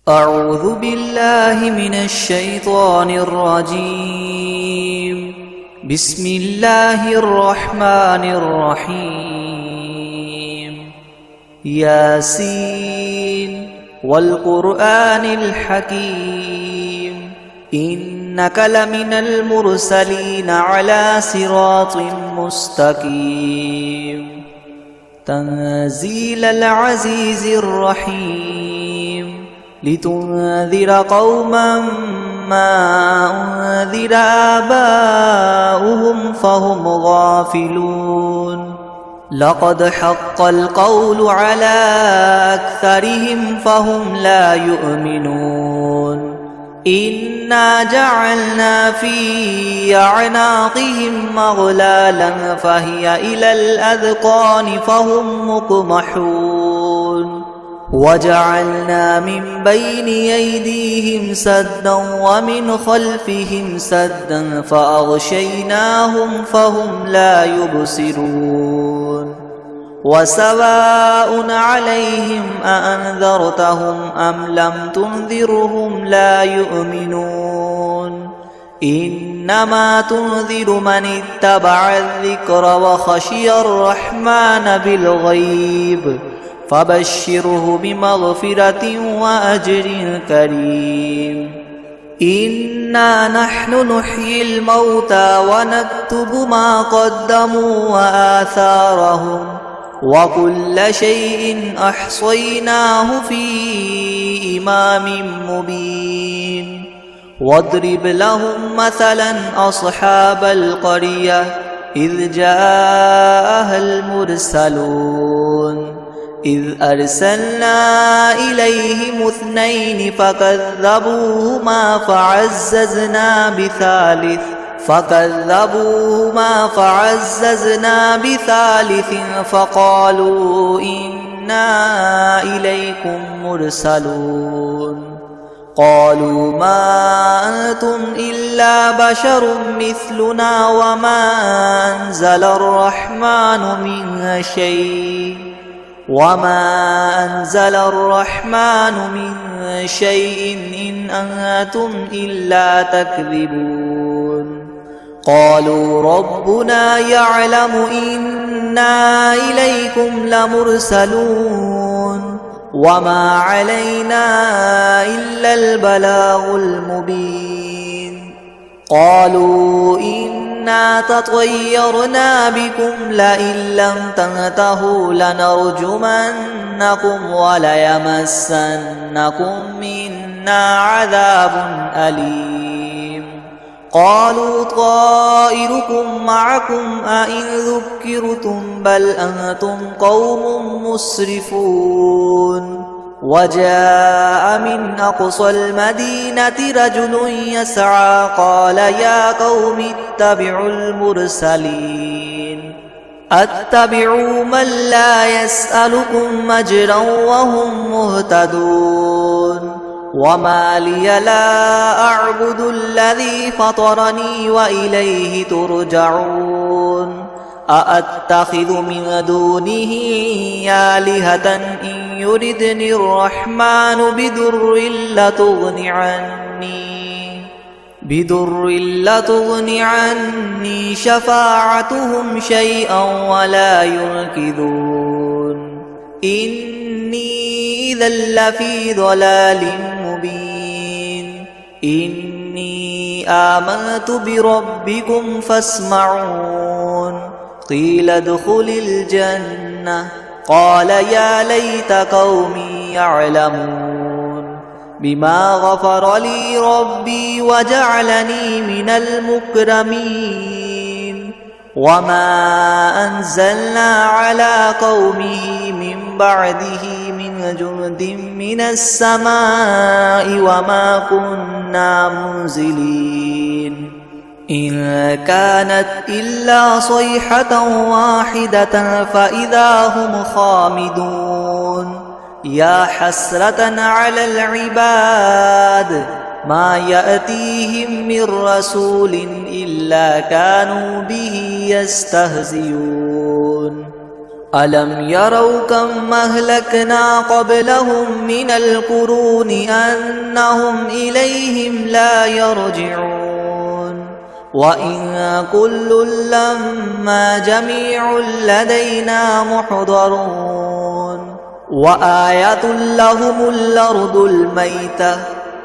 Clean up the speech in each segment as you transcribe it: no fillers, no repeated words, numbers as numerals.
أعوذ بالله من الشيطان الرجيم. بسم الله الرحمن الرحيم. ياسين والقرآن الحكيم إنك لمن المرسلين على صراط مستقيم تنزيل العزيز الرحيم لتنذر قوما ما أنذر آباؤهم فهم غافلون لقد حق القول على أكثرهم فهم لا يؤمنون إنا جعلنا في أعناقهم مغلالا فهي إلى الأذقان فهم مقمحون وجعلنا من بين أيديهم سدا ومن خلفهم سدا فأغشيناهم فهم لا يبصرون وسواء عليهم أأنذرتهم أم لم تنذرهم لا يؤمنون إنما تنذر من اتبع الذكر وخشي الرحمن بالغيب فبشره بمغفرة وأجر كريم إنا نحن نحيي الموتى ونكتب ما قدموا وآثارهم وكل شيء أحصيناه في إمام مبين واضرب لهم مثلا أصحاب القرية إذ جاءها المرسلون إذ أرسلنا إليهم اثنين فكذبوهما فعززنا بثالث فقالوا إنا إليكم مرسلون قالوا ما أنتم إلا بشر مثلنا وما أنزل الرحمن من شيء إن أنتم إلا تكذبون قالوا ربنا يعلم إنا إليكم لمرسلون وما علينا إلا البلاغ المبين قالوا إنا تطيرنا بكم لئن لم تنتهوا لنرجمنكم وليمسنكم منا عذاب أليم قالوا طائركم معكم أئن ذكرتم بل أنتم قوم مسرفون وجاء من أقصى المدينة رجل يسعى قال يا قوم اتبعوا المرسلين أتبعوا من لا يسألكم أجرا وهم مهتدون وما لي لا أعبد الذي فطرني وإليه ترجعون أأتخذ من دونه آلهة إن يردني الرحمن بدر لتغن عني شفاعتهم شيئا ولا ينقذون إني إذا لفي ضلال مبين إني آمنت بربكم فاسمعون قيل ادخل الجنة قال يا ليت قومي يعلمون بما غفر لي ربي وجعلني من المكرمين وما أنزلنا على قومه من بعده من جند من السماء وما كنا منزلين إن كانت إلا صيحة واحدة فإذا هم خامدون يا حسرة على العباد ما يأتيهم من رسول إلا كانوا به يستهزئون ألم يروا كم أهلكنا قبلهم من القرون أنهم إليهم لا يرجعون وإن كل لما جميع لدينا محضرون وآية لهم الأرض الميتة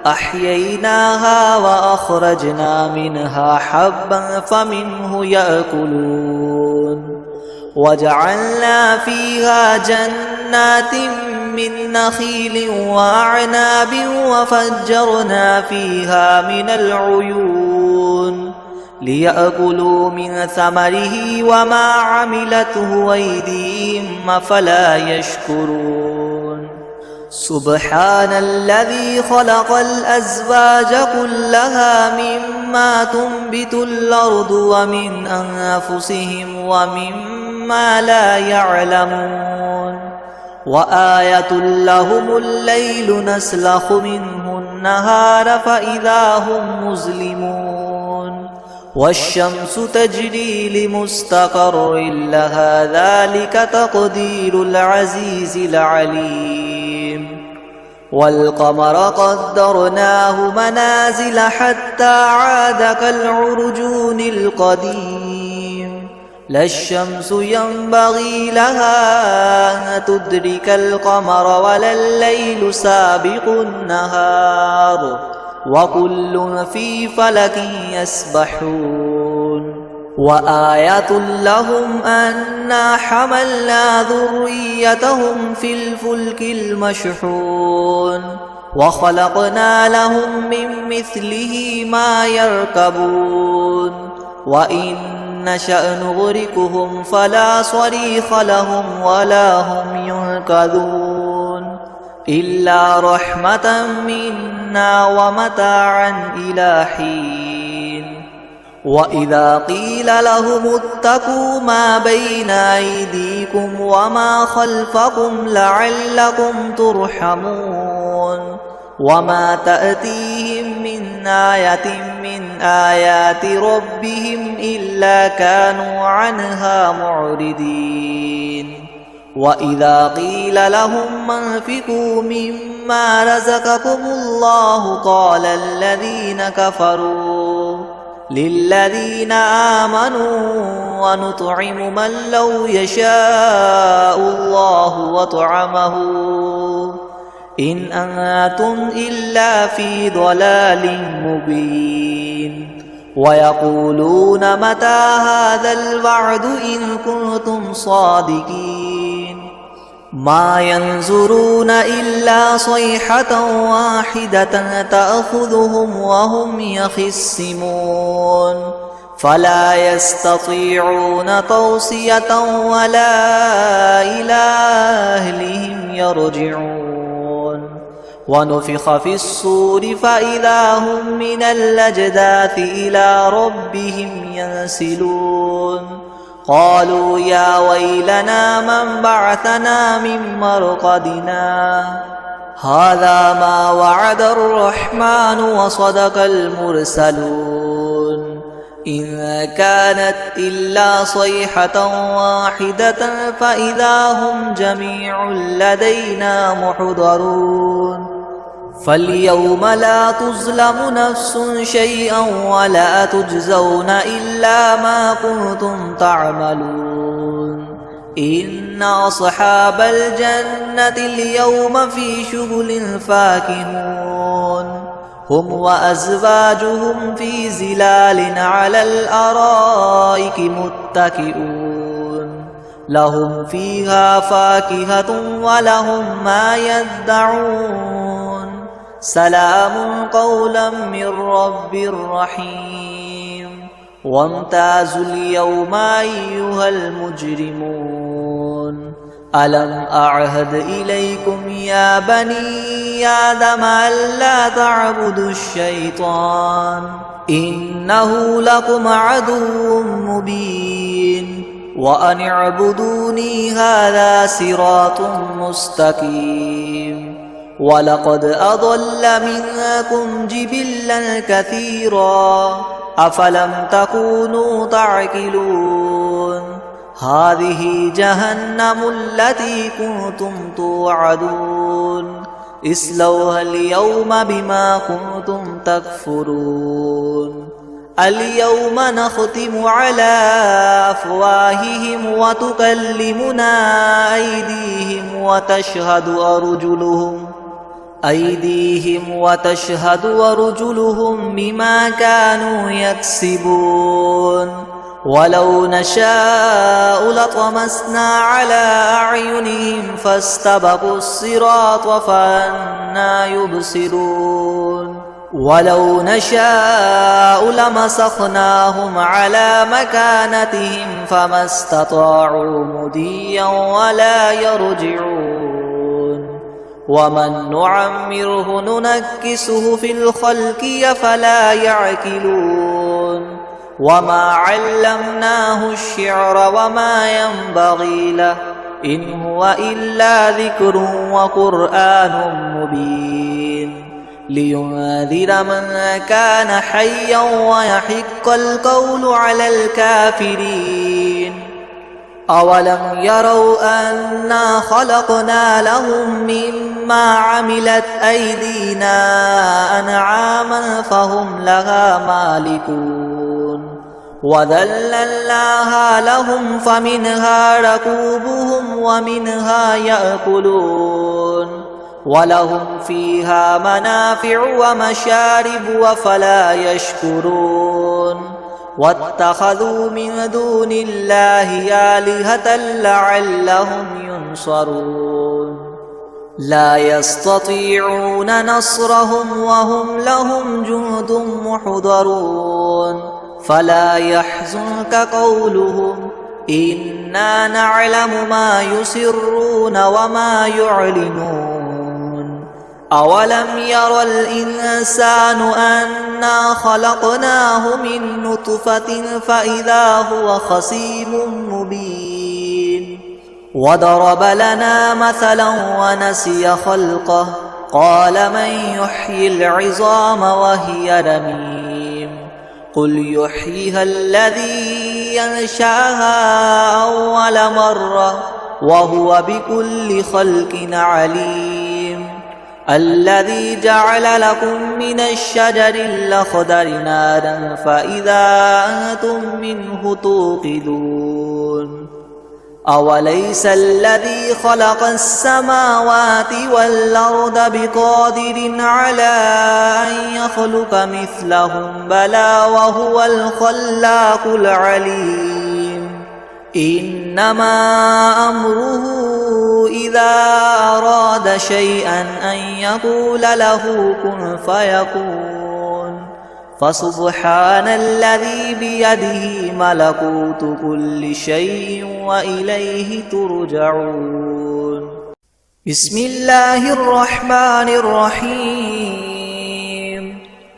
أحييناها وأخرجنا منها حبا فمنه يأكلون وجعلنا فيها جنات من نخيل وأعناب وفجرنا فيها من العيون ليأكلوا من ثمره وما عملته أيديهم أفلا يشكرون سبحان الذي خلق الأزواج كلها مما تنبت الأرض ومن أنفسهم ومما لا يعلمون وآية لهم الليل نسلخ منه النهار فإذا هم مظلمون والشمس تجري لمستقر لها ذلك تقدير العزيز العليم والقمر قدرناه منازل حتى عاد كالعرجون القديم لا الشمس ينبغي لها أن تدرك القمر ولا الليل سابق النهار وكل في فلك يسبحون وآية لهم أنا حملنا ذريتهم في الفلك المشحون وخلقنا لهم من مثله ما يركبون وإن نشأ نغرقهم فلا صريخ لهم ولا هم ينقذون إلا رحمة منا ومتاعا إلى حين وإذا قيل لهم اتقوا ما بين أيديكم وما خلفكم لعلكم ترحمون وما تأتيهم من آية من آيات ربهم إلا كانوا عنها معرضين وإذا قيل لهم انفقوا مما رزقكم الله قال الذين كفروا للذين آمنوا ونطعم من لو يشاء الله وطعمه إن أنتم إلا في ضلال مبين ويقولون متى هذا الوعد إن كنتم صادقين ما ينظرون إلا صيحة واحدة تأخذهم وهم يخصمون فلا يستطيعون توصية ولا إلى أهلهم يرجعون ونفخ في الصور فإذا هم من الأجداث إلى ربهم ينسلون قالوا يا ويلنا من بعثنا من مرقدنا هذا ما وعد الرحمن وصدق المرسلون إن كانت إلا صيحة واحدة فإذا هم جميع لدينا محضرون فاليوم لا تظلم نفس شيئا ولا تجزون إلا ما كنتم تعملون إن أصحاب الجنة اليوم في شغل فاكهون هم وأزواجهم في ظلال على الأرائك متكئون لهم فيها فاكهة ولهم ما يدعون سلام قولا من رب رحيم وامتازوا اليوم أيها المجرمون ألم أعهد إليكم يا بني آدم ألا تعبدوا الشيطان إنه لكم عدو مبين وأن اعبدوني هذا صراط مستقيم ولقد أضل منكم جبلا كثيرا أفلم تكونوا تعقلون هذه جهنم التي كنتم توعدون اصلوها اليوم بما كنتم تكفرون اليوم نختم على أفواههم وتكلمنا أيديهم وتشهد أرجلهم بما كانوا يكسبون ولو نشاء لطمسنا على أعينهم فاستبقوا الصراط فأنى يبصرون ولو نشاء لمسخناهم على مكانتهم فما استطاعوا مضيا ولا يرجعون ومن نعمره ننكسه في الخلق أفلا يعقلون وما علمناه الشعر وما ينبغي له إن هو إلا ذكر وقرآن مبين لينذر من كان حيا ويحق القول على الكافرين أولم يروا أنا خلقنا لهم مما عملت أيدينا أنعاما فهم لها مالكون وذللناها لهم فمنها ركوبهم ومنها يأكلون ولهم فيها منافع ومشارب أفلا يشكرون واتخذوا من دون الله آلهة لعلهم ينصرون لا يستطيعون نصرهم وهم لهم جند محضرون فلا يحزنك قولهم إنا نعلم ما يسرون وما يعلنون أولم ير الإنسان أنا خلقناه من نطفة فإذا هو خصيم مبين وضرب لنا مثلا ونسي خلقه قال من يحيي العظام وهي رميم قل يحييها الذي ينشأها أول مرة وهو بكل خلق عليم الذي جعل لكم من الشجر الأخضر نارا فإذا أنتم منه توقدون أوليس الذي خلق السماوات والأرض بقادر على أن يخلق مثلهم بلى وهو الخلاق العليم إنما أمره إذا أراد شيئا أن يقول له كن فيكون فسبحان الذي بيده ملكوت كل شيء وإليه ترجعون بسم الله الرحمن الرحيم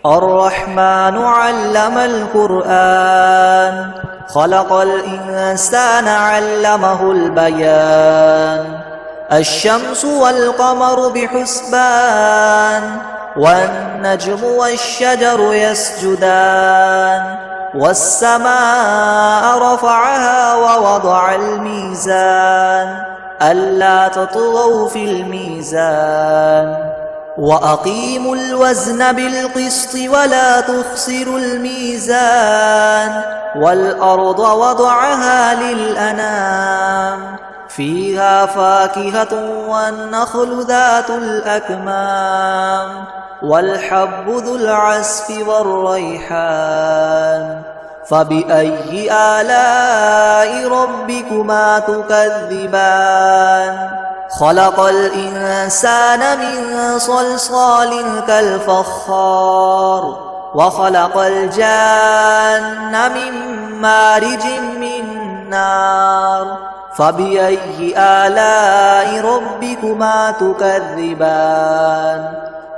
الرحمن علم القرآن خلق الإنسان علمه البيان الشمس والقمر بحسبان والنجم والشجر يسجدان والسماء رفعها ووضع الميزان ألا تطغوا في الميزان وأقيموا الوزن بالقسط ولا تخسروا الميزان والأرض وضعها للأنام فيها فاكهة والنخل ذات الأكمام والحب ذو العصف والريحان فبأي آلاء ربكما تكذبان خلق الإنسان من صلصال كالفخار وخلق الجان من مارج من نار فبأي آلاء ربكما تكذبان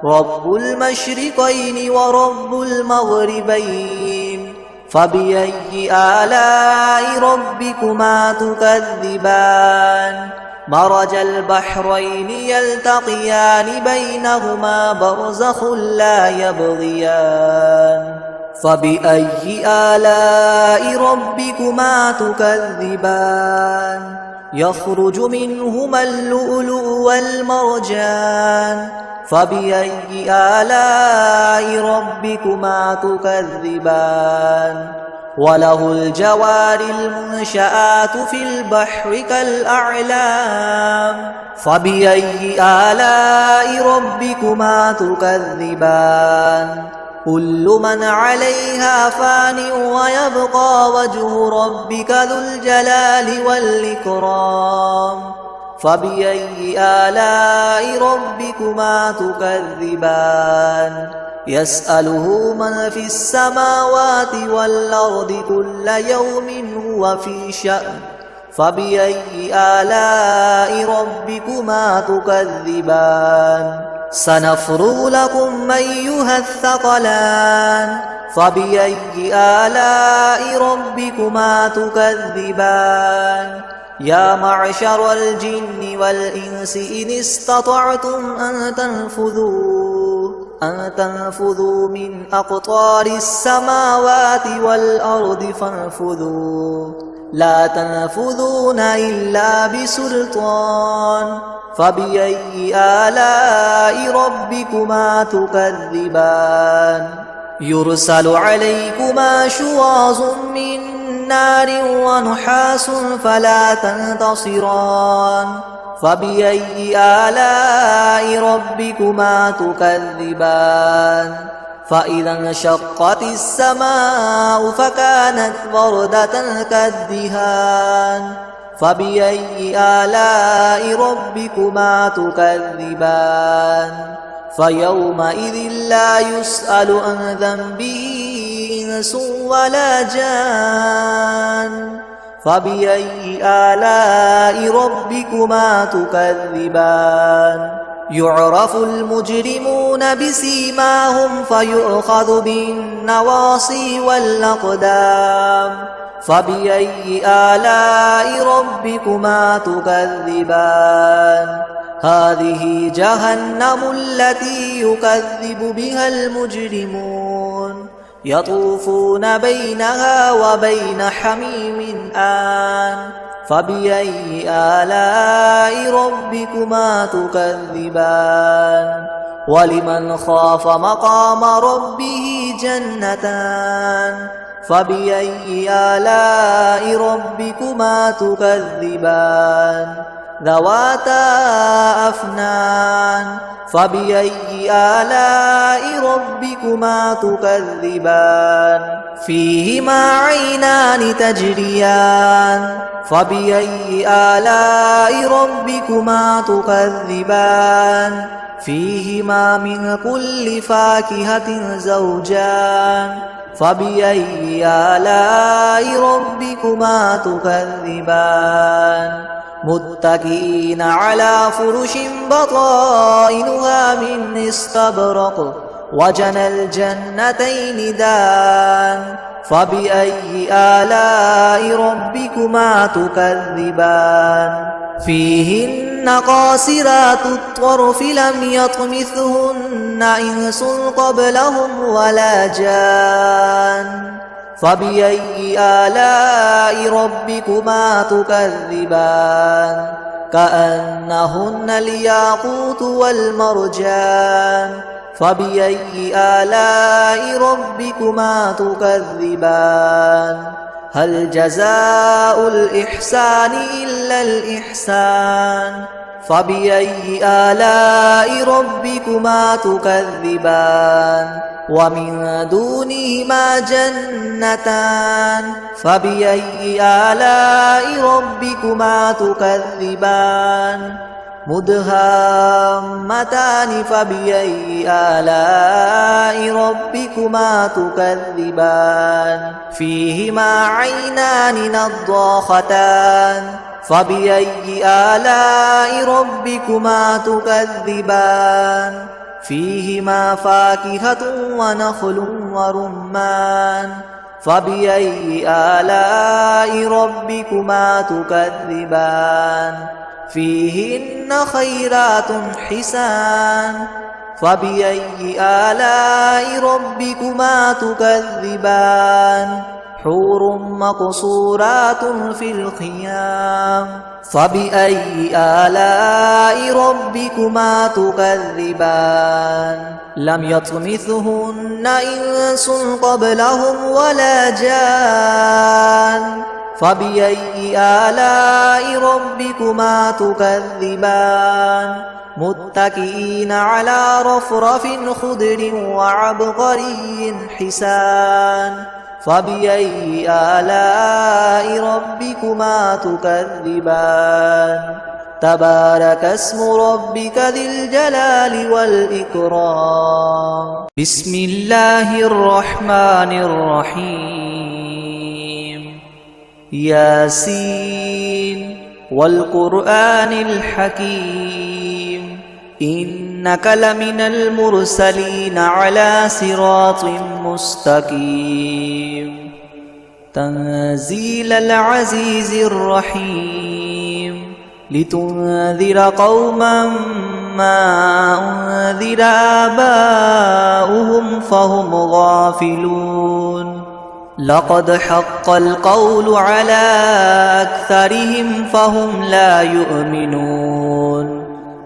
رب المشرقين ورب المغربين فبأي آلاء ربكما تكذبان مرج البحرين يلتقيان بينهما برزخ لا يبغيان فبأي آلاء ربكما تكذبان يخرج منهما اللؤلؤ والمرجان فبأي آلاء ربكما تكذبان وله الجوار المنشآت في البحر كالأعلام فبأي آلاء ربكما تكذبان كل من عليها فان ويبقى وجه ربك ذو الجلال والإكرام فبأي آلاء ربكما تكذبان يسأله من في السماوات والأرض كل يوم هو في شأن فبأي آلاء ربكما تكذبان سنفرغ لكم أيها الثقلان فبأي آلاء ربكما تكذبان يا معشر الجن والإنس إن استطعتم أن تنفذوا من أقطار السماوات والأرض فانفذوا لا تنفذون إلا بسلطان فبأي آلاء ربكما تكذبان يرسل عليكما شواظ من نار ونحاس فلا تنتصران فبأي آلاء ربكما تكذبان فإذا انشقت السماء فكانت وردة كالدهان فبأي آلاء ربكما تكذبان فيومئذ لا يسأل عن ذنبه إنس ولا جان فبأي آلاء ربكما تكذبان يعرف المجرمون بسيماهم فيؤخذ بالنواصي والأقدام فبأي آلاء ربكما تكذبان هذه جهنم التي يكذب بها المجرمون يطوفون بينها وبين حميم آن فبأي آلاء ربكما تكذبان ولمن خاف مقام ربه جنتان فبأي آلاء ربكما تكذبان ذواتا أفنان فبأي آلاء ربكما تكذبان فيهما عينان تجريان فبأي آلاء ربكما تكذبان فيهما من كل فاكهة زوجان فبأي آلاء ربكما تكذبان متكئين على فرش بطائنها من استبرق وجنى الجنتين دان فبأي آلاء ربكما تكذبان فيهن قاصرات الطرف لم يطمثهن إنس قبلهم ولا جان فبأي آلاء ربكما تكذبان كأنهن الياقوت والمرجان فبأي آلاء ربكما تكذبان هل جزاء الإحسان إلا الإحسان فبأي آلاء ربكما تكذبان ومن دونهما جنتان فبأي آلاء ربكما تكذبان مدهامتان فبأي آلاء ربكما تكذبان فيهما عينان نضاختان فبأي آلاء ربكما تكذبان فيهما فاكهة ونخل ورمان فبأي آلاء ربكما تكذبان فيهن خيرات حسان فبأي آلاء ربكما تكذبان حور مقصورات في الخيام فبأي آلاء ربكما تكذبان لم يطمثهن إنس قبلهم ولا جان فبأي آلاء ربكما تكذبان متكئين على رفرف خضر وعبقري حسان فبأي آلاء ربكما تكذبان تبارك اسم ربك ذي الجلال والإكرام بسم الله الرحمن الرحيم ياسين والقرآن الحكيم إنك لمن المرسلين على صراط مستقيم تنزيل العزيز الرحيم لتنذر قوما ما أنذر آباؤهم فهم غافلون لقد حق القول على أكثرهم فهم لا يؤمنون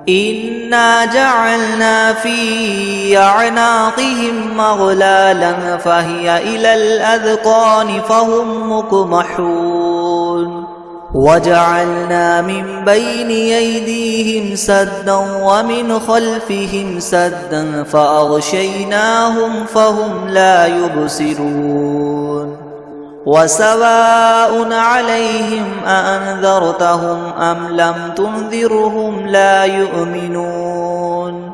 إنا جعلنا في أعناقهم مغلالا فهي إلى الأذقان فهم مقمحون وجعلنا من بين أيديهم سدا ومن خلفهم سدا فأغشيناهم فهم لا يبصرون وسواء عليهم أأنذرتهم أم لم تنذرهم لا يؤمنون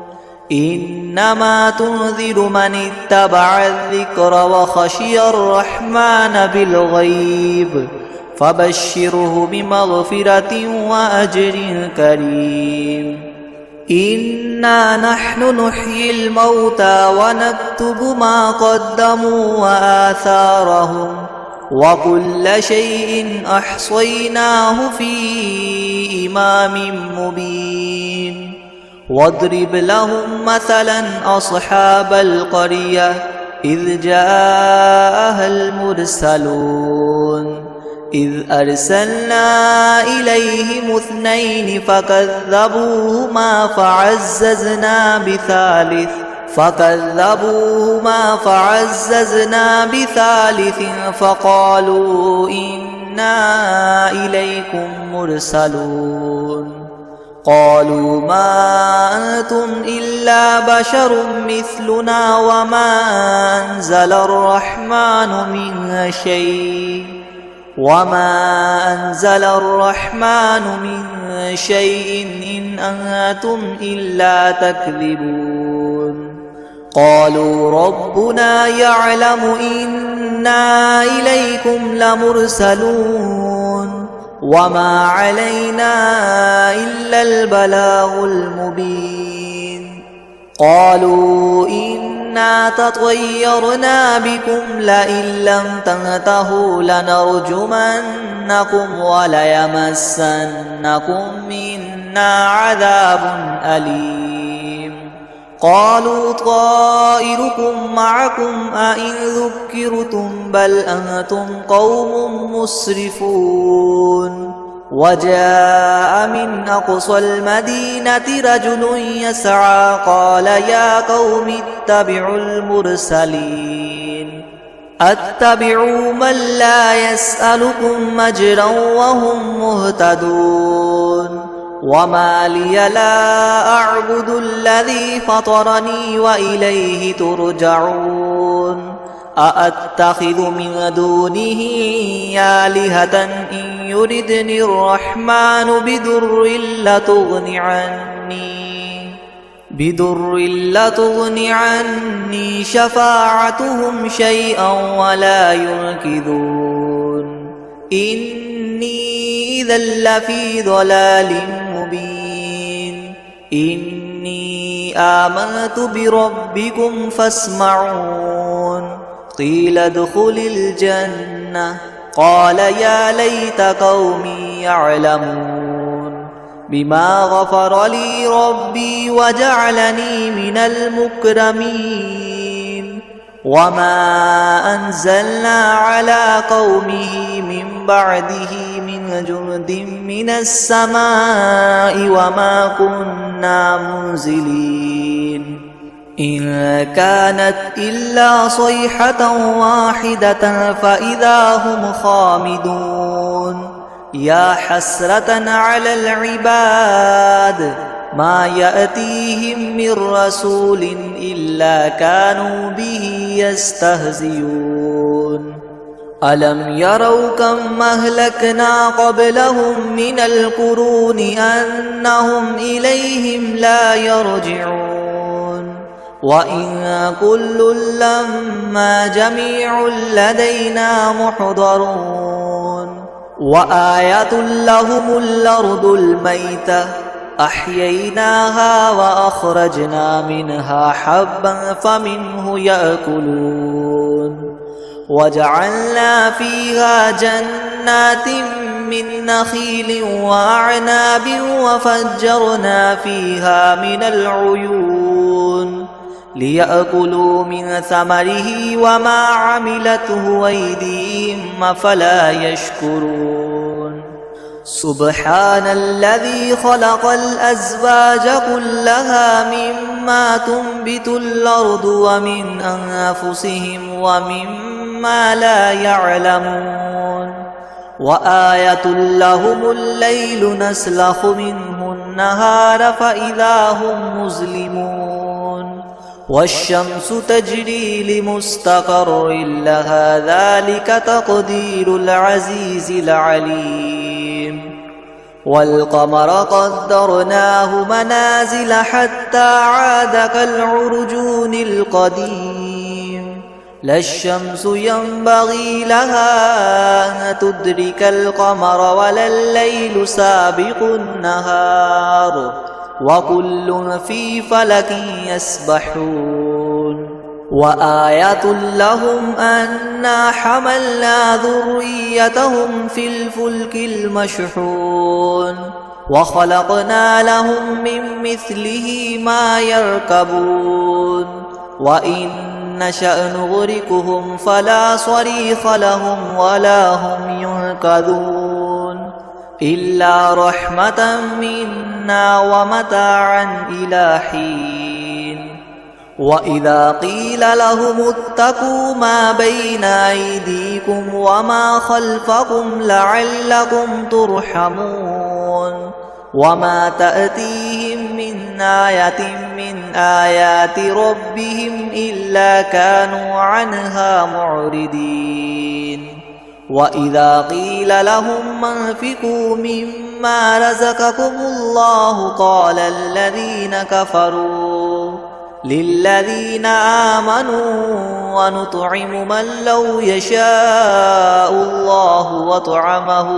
إنما تنذر من اتبع الذكر وخشي الرحمن بالغيب فبشره بمغفرة وأجر كريم إنا نحن نحيي الموتى ونكتب ما قدموا وآثارهم وكل شيء أحصيناه في إمام مبين واضرب لهم مثلا أصحاب القرية إذ جاءها المرسلون إذ أرسلنا إليهم اثنين فكذبوهما فعززنا بثالث فقالوا إنا إليكم مرسلون قالوا ما أنتم إلا بشر مثلنا وما أنزل الرحمن من شيء إن أنتم إلا تكذبون قالوا ربنا يعلم إنا إليكم لمرسلون وما علينا إلا البلاغ المبين قالوا إنا تطيرنا بكم لئن لم تنتهوا لنرجمنكم وليمسنكم منا عذاب أليم قالوا طائركم معكم أئن ذكرتم بل أنتم قوم مسرفون وجاء من أقصى المدينة رجل يسعى قال يا قوم اتبعوا المرسلين أتبعوا من لا يسألكم أجرا وهم مهتدون وما لي لا أعبد الذي فطرني وإليه ترجعون أأتخذ من دونه آلهة إن يردني الرحمن بدر لتغن عني شفاعتهم شيئا ولا ينقذون إني إذا لفي ضلال مبين إني آمنت بربكم فاسمعون قيل ادخل الجنة قال يا ليت قومي يعلمون بما غفر لي ربي وجعلني من المكرمين وما أنزلنا على قومه من بعده من جند من السماء وما كنا منزلين إن كانت إلا صيحة واحدة فإذا هم خامدون يا حسرة على العباد ما يأتيهم من رسول إلا كانوا به يستهزئون ألم يروا كم أهلكنا قبلهم من القرون أنهم إليهم لا يرجعون وإن كل لما جميع لدينا محضرون وآية لهم الأرض الميتة أحييناها وأخرجنا منها حبا فمنه يأكلون وجعلنا فيها جنات من نخيل وأعناب وفجرنا فيها من العيون ليأكلوا من ثمره وما عملته أيديهم أفلا يشكرون سبحان الذي خلق الأزواج كلها مما تنبت الأرض ومن أنفسهم ومما لا يعلمون وآية لهم الليل نسلخ منه النهار فإذا هم مظلمون والشمس تجري لمستقر لها ذلك تقدير العزيز العليم والقمر قدرناه منازل حتى عاد كالعرجون القديم لا الشمس ينبغي لها أن تدرك القمر ولا الليل سابق النهار وكل في فلك يسبحون وآية لهم أنا حملنا ذريتهم في الفلك المشحون وخلقنا لهم من مثله ما يركبون وإن نشأ نغرقهم فلا صريخ لهم ولا هم ينقذون إلا رحمة منا ومتاعا إلى حين وإذا قيل لهم اتقوا ما بين أيديكم وما خلفكم لعلكم ترحمون وما تأتيهم من آية من آيات ربهم إلا كانوا عنها معرضين وإذا قيل لهم انفقوا مما رزقكم الله قال الذين كفروا للذين آمنوا ونطعم من لو يشاء الله وطعمه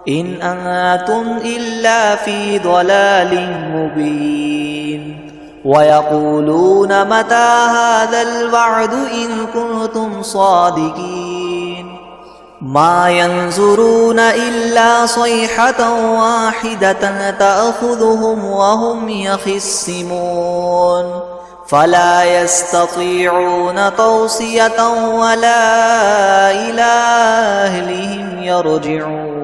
إن أنتم إلا في ضلال مبين ويقولون متى هذا الوعد إن كنتم صادقين ما ينظرون إلا صيحة واحدة تأخذهم وهم يخصمون فلا يستطيعون توصية ولا إلى أهلهم يرجعون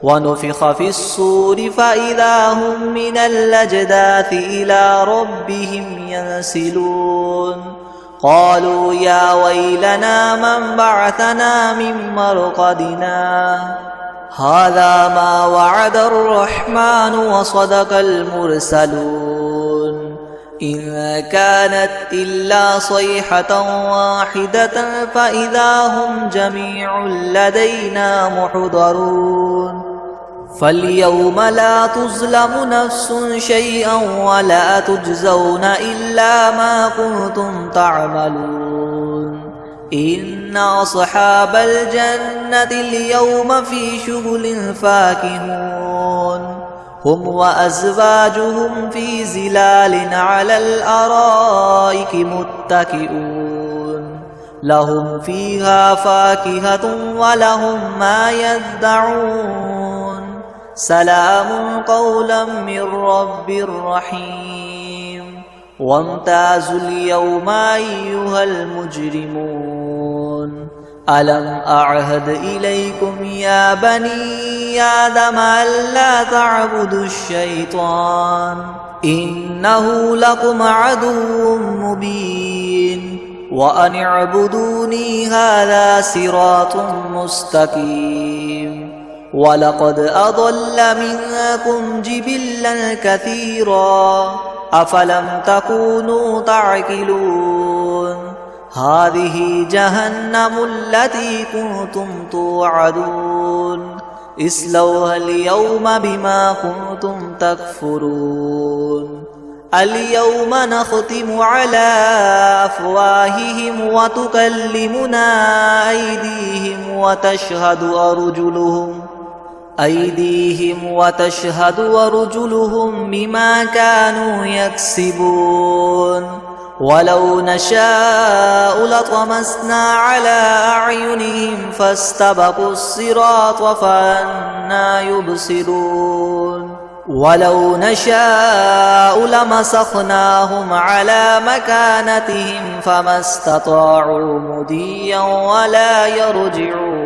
ونفخ في الصور فإذا هم من الأجداث إلى ربهم ينسلون قالوا يا ويلنا من بعثنا من مرقدنا هذا ما وعد الرحمن وصدق المرسلون إن كانت إلا صيحة واحدة فإذا هم جميع لدينا محضرون فاليوم لا تظلم نفس شيئا ولا تجزون إلا ما كنتم تعملون إن أصحاب الجنة اليوم في شغل فاكهون هم وأزواجهم في ظلال على الأرائك متكئون لهم فيها فاكهة ولهم ما يدعون سلام قولا من رب رحيم وامتازوا اليوم أيها المجرمون ألم أعهد إليكم يا بني آدم ألا تعبدوا الشيطان إنه لكم عدو مبين وأن اعبدوني هذا صراط مستقيم ولقد أضل منكم جبلا كثيرا أفلم تكونوا تعقلون هذه جهنم التي كنتم توعدون اصلوها اليوم بما كنتم تكفرون اليوم نختم على أفواههم وتكلمنا أيديهم وتشهد أرجلهم بما كانوا يكسبون ولو نشاء لطمسنا على أعينهم فاستبقوا الصراط فأنى يبصرون ولو نشاء لمسخناهم على مكانتهم فما استطاعوا مضيا ولا يرجعون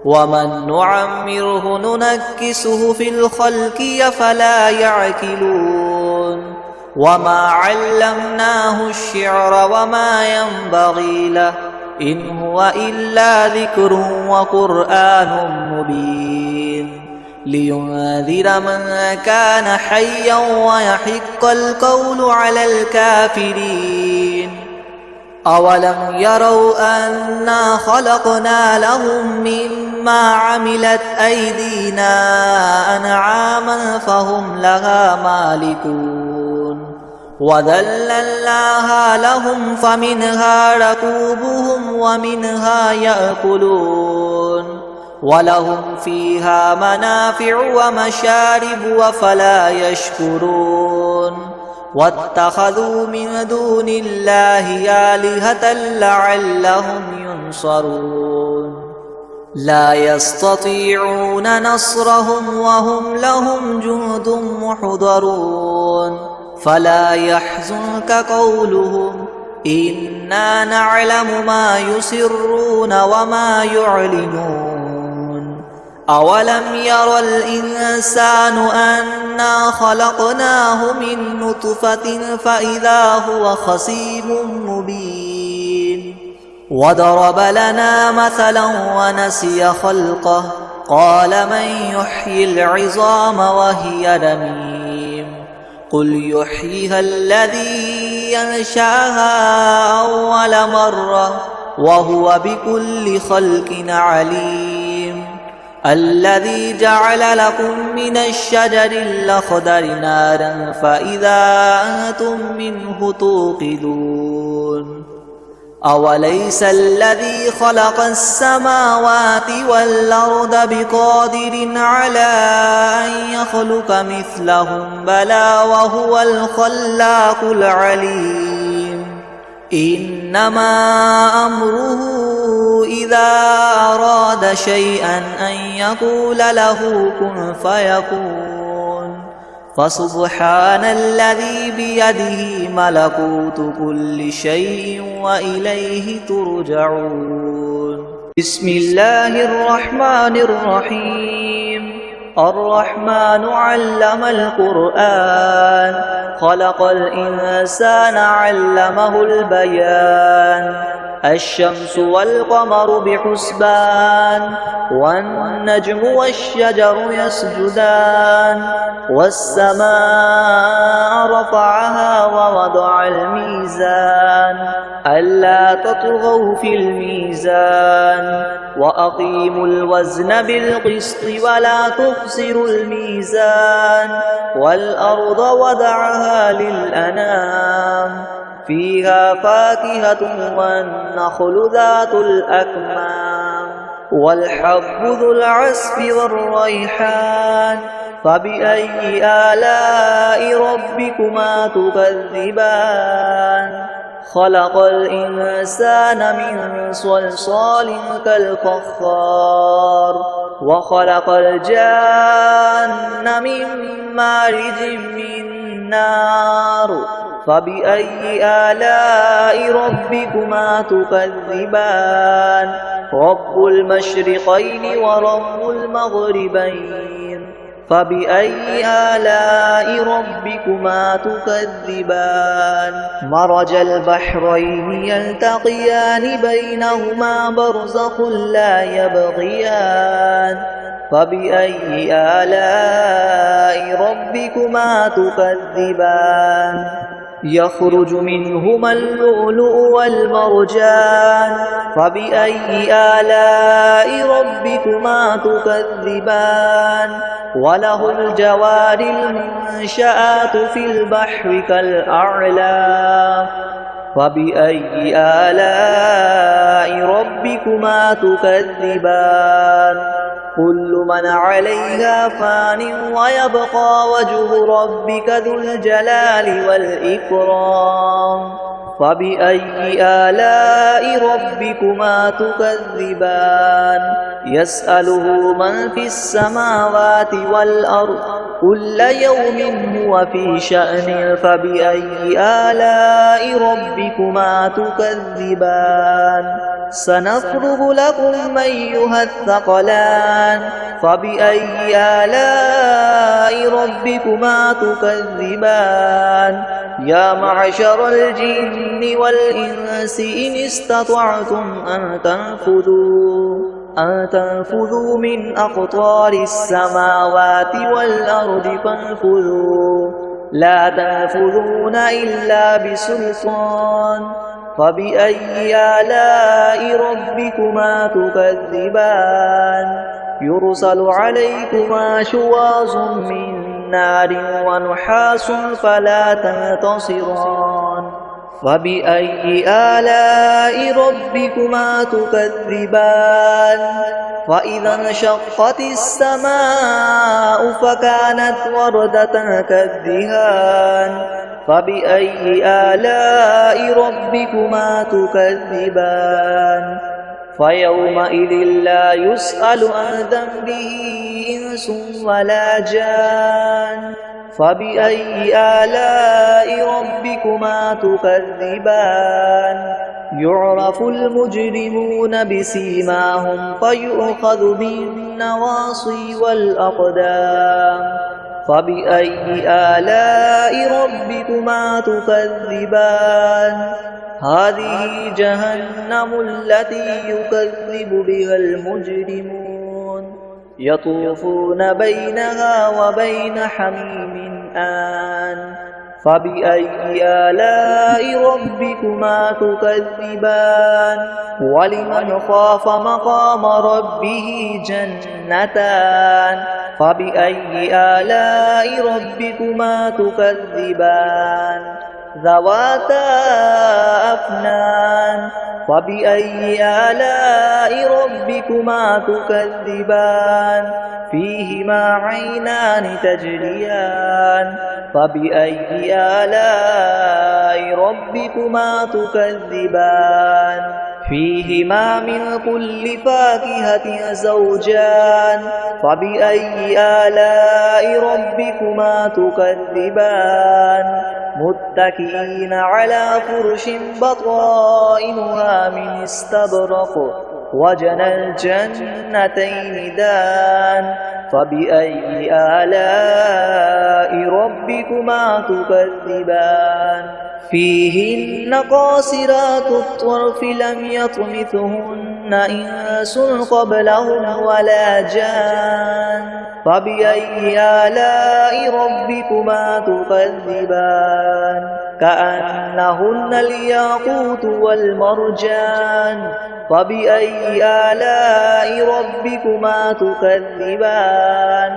ومن نعمره ننكسه في الخلق أفلا يعقلون وما علمناه الشعر وما ينبغي له إن هو إلا ذكر وقرآن مبين لينذر من كان حيا ويحق القول على الكافرين أولم يروا أنا خلقنا لهم مما عملت أيدينا أنعاما فهم لها مالكون وذللناها لهم فمنها ركوبهم ومنها يأكلون ولهم فيها منافع ومشارب وفلا يشكرون واتخذوا من دون الله آلهة لعلهم ينصرون لا يستطيعون نصرهم وهم لهم جند محضرون فلا يحزنك قولهم إنا نعلم ما يسرون وما يعلنون أولم ير الإنسان أنا خلقناه من نطفة فإذا هو خصيم مبين وضرب لنا مثلا ونسي خلقه قال من يحيي العظام وهي رميم قل يحييها الذي ينشأها أول مرة وهو بكل خلق عليم الذي جعل لكم من الشجر الأخضر نارا فإذا أنتم منه توقدون أوليس الذي خلق السماوات والأرض بقادر على أن يخلق مثلهم بلى وهو الخلاق العليم إنما أمره إذا أراد شيئا أن يقول له كن فيكون فسبحان الذي بيده ملكوت كل شيء وإليه ترجعون بسم الله الرحمن الرحيم الرحمن علم القرآن خلق الإنسان علمه البيان الشمس والقمر بحسبان والنجم والشجر يسجدان والسماء رفعها ووضع الميزان ألا تطغوا في الميزان وأقيموا الوزن بالقسط ولا تخسروا الميزان والأرض وضعها للأنام فيها فاكهة والنخل ذات الأكمام والحب ذو العصف والريحان فبأي آلاء ربكما تكذبان خلق الإنسان من صلصال كالفخار وخلق الجان من مارج من نار فبأي آلاء ربكما تكذبان رب المشرقين ورب المغربين فبأي آلاء ربكما تكذبان مرج البحرين يلتقيان بينهما برزخ لا يبغيان فبأي آلاء ربكما تكذبان يخرج منهما اللؤلؤ والمرجان فبأي آلاء ربكما تكذبان وله الجوار المنشآت في البحر كالأعلام فبأي آلاء ربكما تكذبان كل من عليها فان ويبقى وجه ربك ذو الجلال والإكرام فبأي آلاء ربكما تكذبان يسأله من في السماوات والأرض كل يوم هو في شأن فبأي آلاء ربكما تكذبان سنفرغ لكم أيها الثقلان فبأي آلاء ربكما تكذبان يا معشر الجن والإنس إن استطعتم أن تنفذوا من أقطار السماوات والأرض فانفذوا لا تنفذون إلا بسلطان فبأي آلاء ربكما تكذبان يرسل عليكما شواظ من نار ونحاس فلا تنتصران فبأي آلاء ربكما تكذبان فإذا انشقت السماء فكانت وردة كالدهان فبأي آلاء ربكما تكذبان فيومئذ لا يسأل عن ذنبه إنس ولا جان فبأي آلاء ربكما تكذبان يعرف المجرمون بسيماهم فيؤخذ بالنواصي والأقدام فبأي آلاء ربكما تكذبان هذه جهنم التي يكذب بها المجرمون يطوفون بينها وبين حميم آن فبأي آلاء ربكما تكذبان ولمن خاف مقام ربه جنتان فبأي آلاء ربكما تكذبان ذواتا أفنان فبأي آلاء ربكما تكذبان فيهما عينان تجريان فبأي آلاء ربكما تكذبان فيهما من كل فاكهة زوجان فبأي آلاء ربكما تكذبان متكئين على فرش بطائنها من استبرق وجنى الجنتين دان فبأي آلاء ربكما تكذبان فيهن قاصرات الطرف لم يطمثهن إنس قبلهم ولا جان فبأي آلاء ربكما تكذبان كأنهن الياقوت والمرجان فبأي آلاء ربكما تكذبان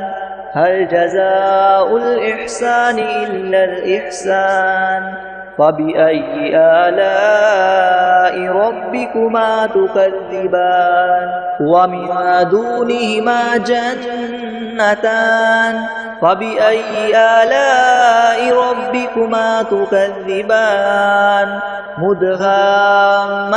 هل جزاء الإحسان إلا الإحسان فبأي آلاء ربكما تكذبان ومن دونهما جنتان فبأي آلاء ربكما تكذبان مدهامتان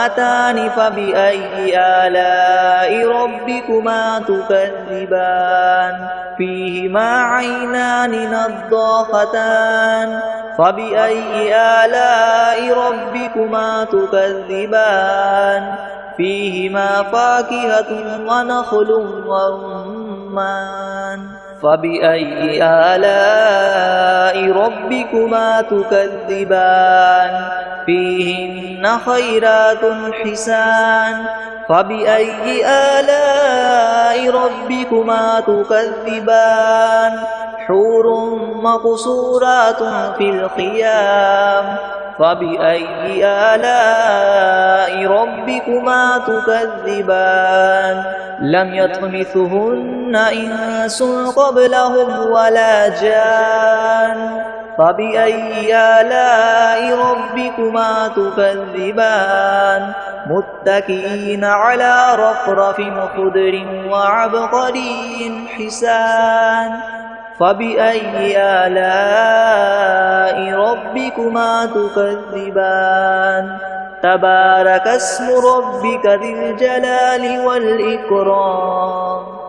فبأي آلاء ربكما تكذبان فيهما عينان نضاختان فبأي آلاء ربكما تكذبان فيهما فاكهة ونخل ورمان فبأي آلاء ربكما تكذبان فيهن خيرات حسان فبأي آلاء ربكما تكذبان حور مقصورات في الخيام فبأي آلاء ربكما تكذبان لم يطمثهن إنس قبلهم ولا جان فبأي آلاء ربكما تكذبان متكئين على رفرف خضر وعبقري حسان فبأي آلاء ربكما تكذبان تبارك اسم ربك ذي الجلال والإكرام